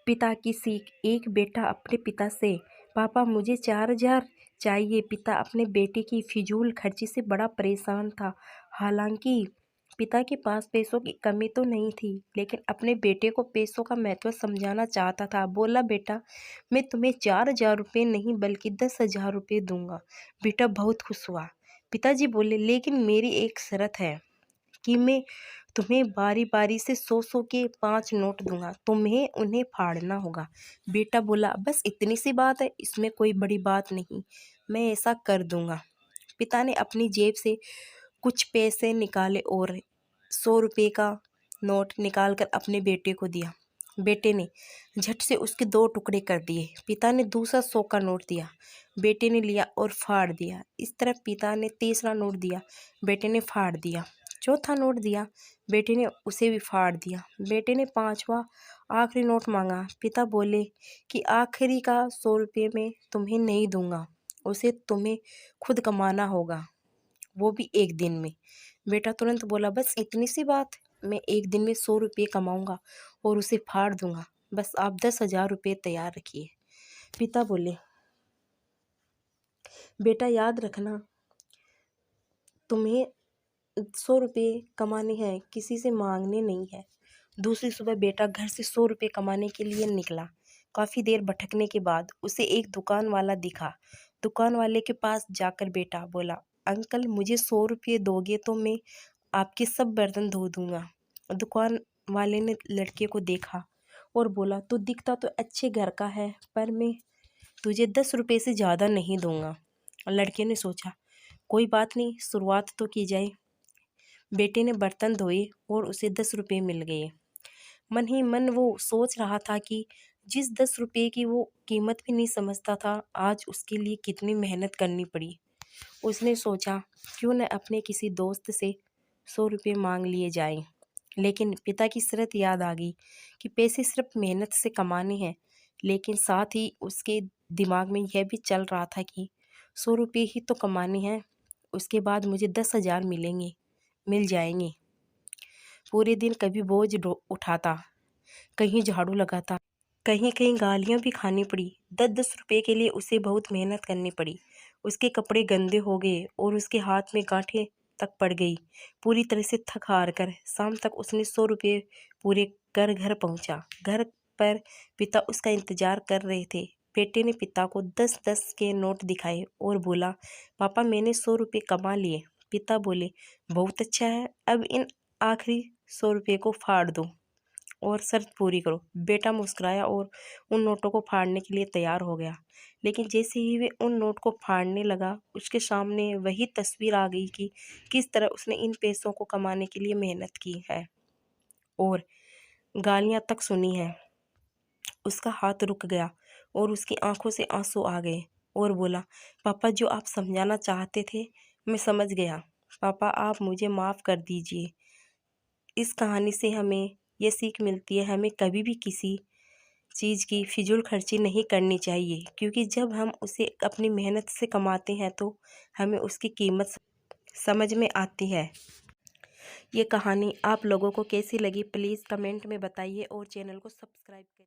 पिता की सीख। एक बेटा अपने पिता से, पापा मुझे 4,000 चाहिए। पिता अपने बेटे की फिजूल खर्ची से बड़ा परेशान था। हालांकि पिता के पास पैसों की कमी तो नहीं थी, लेकिन अपने बेटे को पैसों का महत्व समझाना चाहता था। बोला, बेटा मैं तुम्हें 4,000 रुपये नहीं बल्कि 10,000 रुपये दूंगा। बेटा बहुत खुश हुआ। पिताजी बोले, लेकिन मेरी एक शर्त है कि मैं तुम्हें बारी बारी से 100-100 के 5 नोट दूंगा, तुम्हें उन्हें फाड़ना होगा। बेटा बोला, बस इतनी सी बात है, इसमें कोई बड़ी बात नहीं, मैं ऐसा कर दूंगा। पिता ने अपनी जेब से कुछ पैसे निकाले और 100 रुपये का नोट निकालकर अपने बेटे को दिया। बेटे ने झट से उसके 2 टुकड़े कर दिए। पिता ने दूसरा 100 का नोट दिया। बेटे ने लिया और फाड़ दिया। इस तरह पिता ने तीसरा नोट दिया, बेटे ने फाड़ दिया। चौथा नोट दिया, बेटे ने उसे भी फाड़ दिया। बेटे ने 5वां आखिरी नोट मांगा। पिता बोले कि आखिरी का 100 रुपये मैं तुम्हें नहीं दूंगा, उसे तुम्हें खुद कमाना होगा, वो भी एक दिन में। बेटा तुरंत बोला, बस इतनी सी बात, मैं एक दिन में 100 रुपये कमाऊंगा और उसे फाड़ दूंगा, बस आप 10,000 रुपये तैयार रखिए। पिता बोले, बेटा याद रखना, तुम्हें 100 रुपये कमाने हैं, किसी से मांगने नहीं है। दूसरी सुबह बेटा घर से 100 रुपये कमाने के लिए निकला। काफ़ी देर भटकने के बाद उसे एक दुकान वाला दिखा। दुकान वाले के पास जाकर बेटा बोला, अंकल मुझे 100 रुपये दोगे तो मैं आपके सब बर्तन धो दूंगा। दुकान वाले ने लड़के को देखा और बोला, तू दिखता तो अच्छे घर का है, पर मैं तुझे 10 रुपये से ज़्यादा नहीं दूंगा। लड़के ने सोचा, कोई बात नहीं, शुरुआत तो की जाए। बेटे ने बर्तन धोए और उसे 10 रुपये मिल गए। मन ही मन वो सोच रहा था कि जिस 10 रुपये की वो कीमत भी नहीं समझता था, आज उसके लिए कितनी मेहनत करनी पड़ी। उसने सोचा, क्यों न अपने किसी दोस्त से 100 रुपये मांग लिए जाएं। लेकिन पिता की शर्त याद आ गई कि पैसे सिर्फ मेहनत से कमाने हैं। लेकिन साथ ही उसके दिमाग में यह भी चल रहा था कि 100 रुपये ही तो कमाने हैं, उसके बाद मुझे 10,000 मिल जाएंगे। पूरे दिन कभी बोझ उठाता, कहीं झाड़ू लगाता, कहीं कहीं गालियाँ भी खानी पड़ी। 10-10 रुपये के लिए उसे बहुत मेहनत करनी पड़ी। उसके कपड़े गंदे हो गए और उसके हाथ में गांठें तक पड़ गई। पूरी तरह से थक हार कर शाम तक उसने 100 रुपये पूरे कर घर पहुंचा। घर पर पिता उसका इंतजार कर रहे थे। बेटे ने पिता को 10-10 के नोट दिखाए और बोला, पापा मैंने 100 रुपये कमा लिए। पिता बोले, बहुत अच्छा है, अब इन आखिरी 100 रुपये को फाड़ दो और शर्त पूरी करो। बेटा मुस्कुराया और उन नोटों को फाड़ने के लिए तैयार हो गया। लेकिन जैसे ही वे उन नोट को फाड़ने लगा, उसके सामने वही तस्वीर आ गई कि किस तरह उसने इन पैसों को कमाने के लिए मेहनत की है और गालियां तक सुनी है। उसका हाथ रुक गया और उसकी आंखों से आंसू आ गए और बोला, पापा जो आप समझाना चाहते थे मैं समझ गया। पापा आप मुझे माफ़ कर दीजिए। इस कहानी से हमें ये सीख मिलती है, हमें कभी भी किसी चीज़ की फिजूल खर्ची नहीं करनी चाहिए, क्योंकि जब हम उसे अपनी मेहनत से कमाते हैं तो हमें उसकी कीमत समझ में आती है। ये कहानी आप लोगों को कैसी लगी प्लीज़ कमेंट में बताइए और चैनल को सब्सक्राइब करिए।